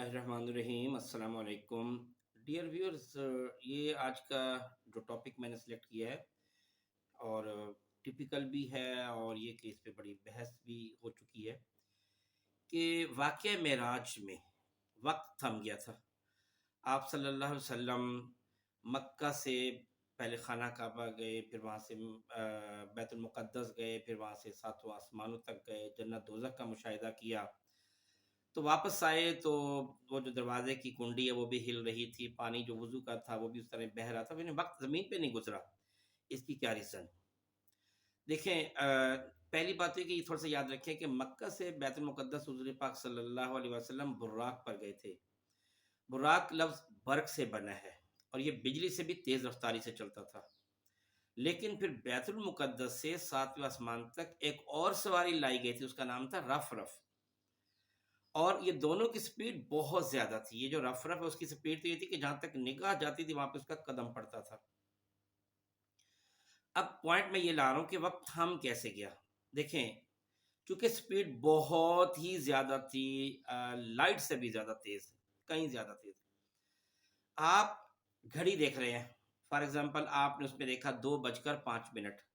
बिस्मिल्लाहिर्रहमानिर्रहीम अस्सलाम वालेकुम डियर व्यूअर्स। ये आज का जो टॉपिक मैंने सेलेक्ट किया है और टिपिकल भी है और ये कि इस पे बड़ी बहस भी हो चुकी है कि वाक़या मेराज में वक्त थम गया था। आप सल्लल्लाहु अलैहि वसल्लम मक्का से पहले खाना काबा गए, फिर वहाँ से बैतुल मुक़द्दस गए, फिर वहाँ से सातों आसमानों तक गए, जन्नत दोज़ख का मुशाहिदा किया। तो वापस आए तो वो जो दरवाजे की कुंडी है वो भी हिल रही थी, पानी जो वुज़ू का था वो भी उस तरह बह रहा था, लेकिन वक़्त ज़मीन पे नहीं गुज़रा। इसकी क्या रीज़न? देखें, पहली बात तो ये कि थोड़ा-सा याद रखें कि मक्का से बैतुल मुक़द्दस हुज़ूर पाक सल्लल्लाहु अलैहि वसल्लम बुर्राक पर गए थे। बुर्राक लफ्ज़ बर्क़ से बना है और ये बिजली से भी तेज़ रफ़्तारी से चलता था। लेकिन फिर बैतुल मुक़द्दस से 7वें आसमान तक एक और सवारी लाई गई थी, उसका नाम था रफ़-रफ़। और ये दोनों की स्पीड बहुत ज़्यादा थी। ये जो रफ़-रफ़ है उसकी स्पीड तो ये थी कि जहाँ तक निगाह जाती थी वहाँ पे उसका कदम पड़ता था। अब पॉइंट मैं ये ला रहा हूँ कि वक़्त थम कैसे गया? देखें, चूँकि स्पीड बहुत ही ज़्यादा थी, लाइट से भी ज़्यादा तेज़, कहीं ज़्यादा तेज़। आप घड़ी देख रहे हैं, फॉर एग्ज़ाम्पल आपने उसमें देखा 2 बजकर 5 मिनट।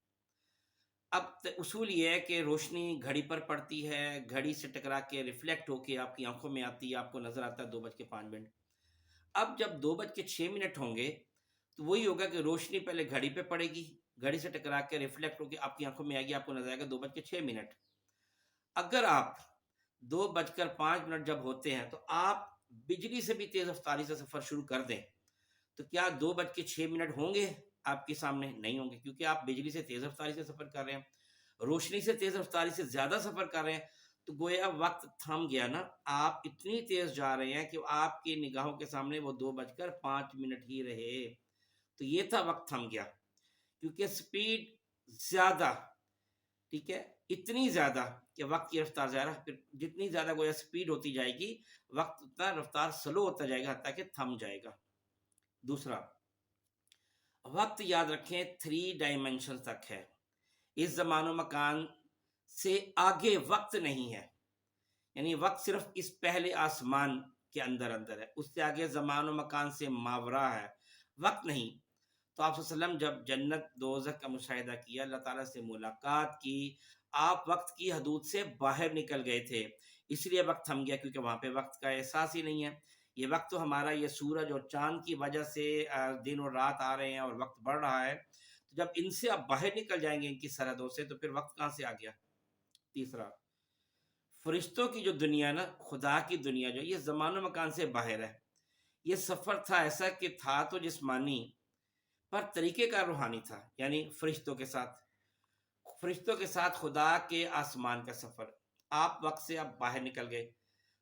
अब उसूल ये है कि रोशनी घड़ी पर पड़ती है, घड़ी से टकरा के रिफ्लेक्ट होके आपकी आंखों में आती है, आपको नजर आता है 2 बज के 5 मिनट। अब जब 2 बज के 6 मिनट होंगे तो वही होगा कि रोशनी पहले घड़ी पे पड़ेगी, घड़ी से टकरा के रिफ्लेक्ट होके आपकी आंखों में आएगी, आपको नजर आएगा 2 बज के 6 मिनट। अगर आप 2 बजकर 5 मिनट जब होते हैं तो आप बिजली से भी तेज रफ्तारी से सफर शुरू कर दें, तो क्या 2 बज के 6 मिनट होंगे आपके सामने? नहीं होंगे, क्योंकि आप बिजली से तेज रफ्तारी से सफर कर रहे हैं, रोशनी से तेज रफ्तारी से ज्यादा सफर कर रहे हैं। तो गोया वक्त थम गया ना। आप इतनी तेज जा रहे हैं कि आपकी निगाहों के सामने वो 2 बजकर 5 मिनट ही रहे। तो ये था वक्त थम गया, क्योंकि स्पीड ज्यादा, ठीक है, इतनी ज्यादा कि वक्त की रफ्तार ज्यादा, फिर जितनी ज्यादा गोया स्पीड होती जाएगी वक्त उतना रफ्तार स्लो होता जाएगा, हत्ता कि थम जाएगा। दूसरा, वक्त याद रखें 3 डायमेंशन तक है। इस ज़मानो मकान से आगे वक्त नहीं है। यानी वक्त सिर्फ इस पहले आसमान के अंदर अंदर है, उससे आगे ज़मानो मकान से मावरा है, वक्त नहीं। तो आप वसल्लम जब जन्नत दोज़ख का मुशाहिदा किया, अल्लाह ताला से मुलाकात की, आप वक्त की हदूद से बाहर निकल गए थे, इसलिए वक्त थम गया, क्योंकि वहाँ पे वक्त का एहसास ही नहीं है। ये वक्त तो हमारा ये सूरज और चांद की वजह से दिन और रात आ रहे हैं और वक्त बढ़ रहा है। तो जब इनसे आप बाहर निकल जाएंगे इनकी सरहदों से, तो फिर वक्त कहाँ से आ गया? तीसरा, फरिश्तों की जो दुनिया ना, खुदा की दुनिया जो, ये ज़मानो मकान से बाहर है। ये सफ़र था ऐसा कि था तो जिस्मानी, पर तरीके का रूहानी था। यानी फरिश्तों के साथ खुदा के आसमान का सफ़र। आप वक्त से आप बाहर निकल गए।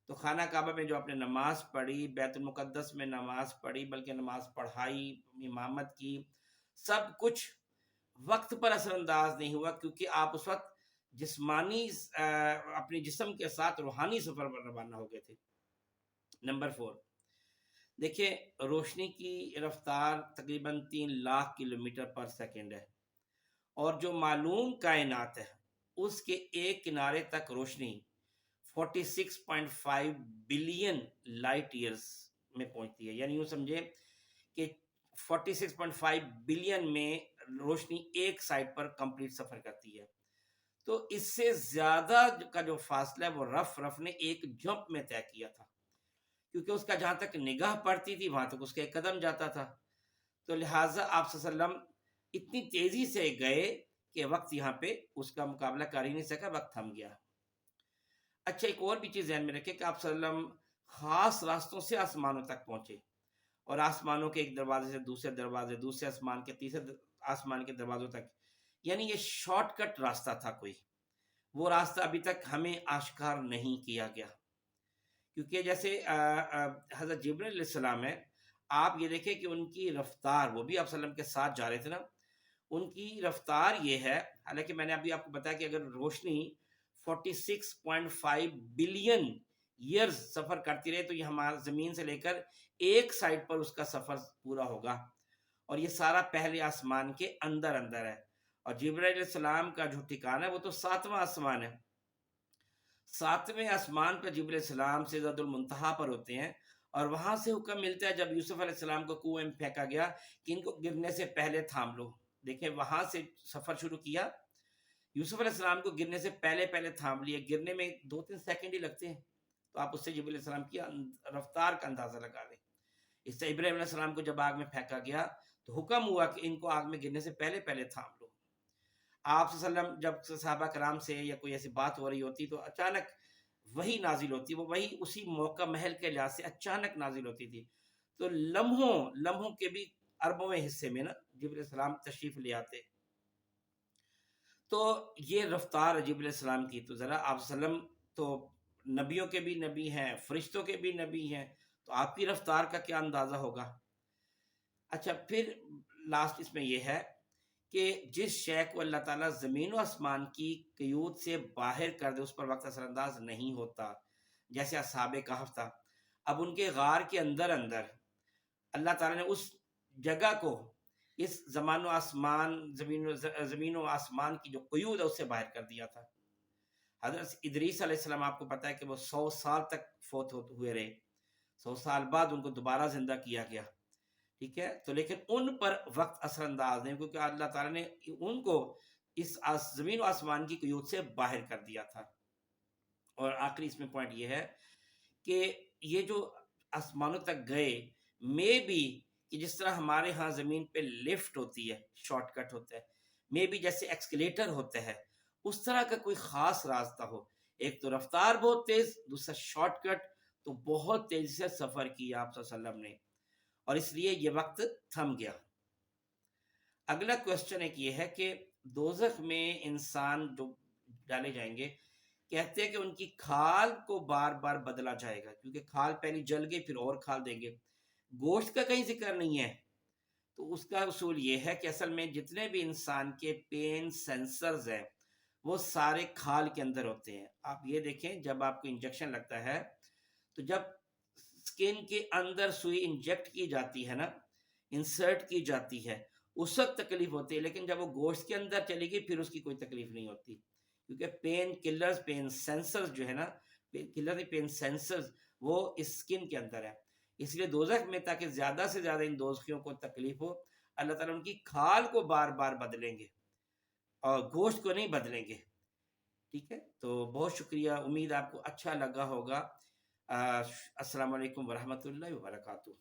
तो खाना काबा में जो आपने नमाज पढ़ी, बैतुल मुक़द्दस में नमाज पढ़ी, बल्कि नमाज पढ़ाई, इमामत की, सब कुछ वक्त पर असरअंदाज नहीं हुआ, क्योंकि आप उस वक्त जिस्मानी अपने जिस्म के साथ रूहानी सफ़र पर रवाना हो गए थे। नंबर 4, देखिए, रोशनी की रफ्तार तकरीबन 3 लाख किलोमीटर पर सेकेंड है, और जो मालूम कायनात है उसके एक किनारे तक रोशनी 46.5 बिलियन लाइट ईयर्स में पहुंचती है। यानी यूं समझे कि 46.5 बिलियन में रोशनी एक साइड पर कंप्लीट सफर करती है। तो इससे ज्यादा का जो फासला है वो रफ रफ ने एक जंप में तय किया था, क्योंकि उसका जहां तक निगाह पड़ती थी वहां तक उसका एक कदम जाता था। तो लिहाजा आप सल्लम इतनी तेजी से गए कि वक्त यहाँ पे उसका मुकाबला कर ही नहीं सका, वक्त थम गया। अच्छा, एक और भी चीज़ ध्यान में रखें कि आप सल्लम खास रास्तों से आसमानों तक पहुंचे, और आसमानों के एक दरवाजे से दूसरे दरवाजे, दूसरे आसमान के तीसरे आसमान के दरवाजों तक। यानी ये शॉर्टकट रास्ता था कोई, वो रास्ता अभी तक हमें आश्कार नहीं किया गया। क्योंकि जैसे हज़रत जिब्रील अलैहिस्सलाम है, आप ये देखें कि उनकी रफ्तार, वो भी आप सल्लम के साथ जा रहे थे ना, उनकी रफ्तार ये है। हालांकि मैंने अभी आपको बताया कि अगर रोशनी 46.5 बिलियन ईयर्स सफ़र करती रहे तो ये हमारा ज़मीन से लेकर एक साइड पर उसका सफ़र पूरा होगा, और ये सारा पहले आसमान के अंदर अंदर है। और जिब्राइल अलैहिस्सलाम का जो ठिकाना है वो तो 7वां आसमान है। 7वें आसमान पर जिब्रील अलैहिस्सलाम सिदरतुल मुंतहा पर होते हैं, और वहां से हुक्म मिलता है जब यूसुफ अलैहिस्सलाम को कुएं में फेंका गया कि इनको गिरने से पहले थाम लो। देखें, वहां से सफर शुरू किया, यूसुफ अलैहिस्सलाम को गिरने से पहले पहले थाम लिया। गिरने में 2-3 सेकंड ही लगते हैं, तो आप उससे जिब्रील अलैहिस्सलाम की रफ्तार का अंदाजा लगा लें। इससे इब्राहिम अलैहिस्सलाम को जब आग में फेंका गया तो हुक्म हुआ कि इनको आग में गिरने से पहले पहले थाम लो। आप सल्लम जब सहाबा कराम से या कोई ऐसी बात हो रही होती तो अचानक वही नाजिल होती, वो वही उसी मौका महल के लिहाज से अचानक नाजिल होती थी। तो लम्हों लम्हों के भी अरबों हिस्से में ना जिब्रील सलाम तशरीफ ले आते। तो ये रफ्तार जिब्रील सलाम की, तो ज़रा आप सल्लम तो नबियों के भी नबी हैं, फरिश्तों के भी नबी हैं, तो आपकी रफ्तार का क्या अंदाज़ा होगा। अच्छा, फिर लास्ट इसमें ये है कि जिस शय को अल्लाह ताला ज़मीन व आसमान की क़यूद से बाहर कर दे, उस पर वक़्त असरअंदाज़ नहीं होता। जैसे असहाबे कहफ़ था, अब उनके गार के अंदर-अंदर अल्लाह ताला ने उस जगह को इस ज़मान व आसमान ज़मीन व आसमान की जो क़यूद है उससे बाहर कर दिया था। हज़रत इदरीस अलैहिस्सलाम, आपको पता है कि वो 100 साल तक फ़ौत हो हुए रहे। 100 साल बाद उनको दोबारा ज़िंदा किया गया। ठीक है? तो लेकिन उन पर वक़्त असरअंदाज़ नहीं, क्योंकि अल्लाह ताला ने उनको इस ज़मीन और आसमान की क़यूद से बाहर कर दिया था। और आखिरी इसमें पॉइंट ये है कि ये जो आसमानों तक गए, मे बी कि जिस तरह हमारे यहाँ ज़मीन पे लिफ्ट होती है, शॉर्टकट होता है, मे बी जैसे एक्सकेलेटर होता है, उस तरह का कोई ख़ास रास्ता हो। एक तो रफ़्तार बहुत तेज़, दूसरा शॉर्टकट, तो बहुत तेज़ी से सफ़र किया आप सल्लल्लाहु अलैहि वसल्लम ने, और इसलिए ये वक़्त थम गया। अगला क्वेश्चन एक ये है कि दोज़ख में इंसान जो डाले जाएँगे, कहते हैं कि उनकी खाल को बार-बार बदला जाएगा, क्योंकि खाल पहले जल गई फिर और खाल देंगे। गोश्त का कहीं ज़िक्र नहीं है, तो उसका उसूल ये है कि असल में जितने भी इंसान के पेन सेंसर्स हैं, वो सारे खाल के अंदर होते हैं। आप ये देखें, जब आपको इंजेक्शन लगता है, तो जब स्किन के अंदर सुई इंजेक्ट की जाती है ना, इंसर्ट की जाती है, उस वक़्त तकलीफ़ होती है, लेकिन जब वो गोश्त के अंदर चली गई फिर उसकी कोई तकलीफ़ नहीं होती। क्योंकि पेन किलर्स, पेन सेंसर्स जो है ना, पेन किलर नहीं, पेन सेंसर्स, वो इस स्किन के अंदर है। इसलिए दोज़ख में ताकि ज़्यादा से ज़्यादा इन दोज़खियों को तकलीफ़ हो, अल्लाह ताला उनकी खाल को बार-बार बदलेंगे और गोश्त को नहीं बदलेंगे। ठीक है? तो बहुत शुक्रिया, उम्मीद आपको अच्छा लगा होगा। अस्सलाम वालेकुम व रहमतुल्लाहि व बरकातुहू।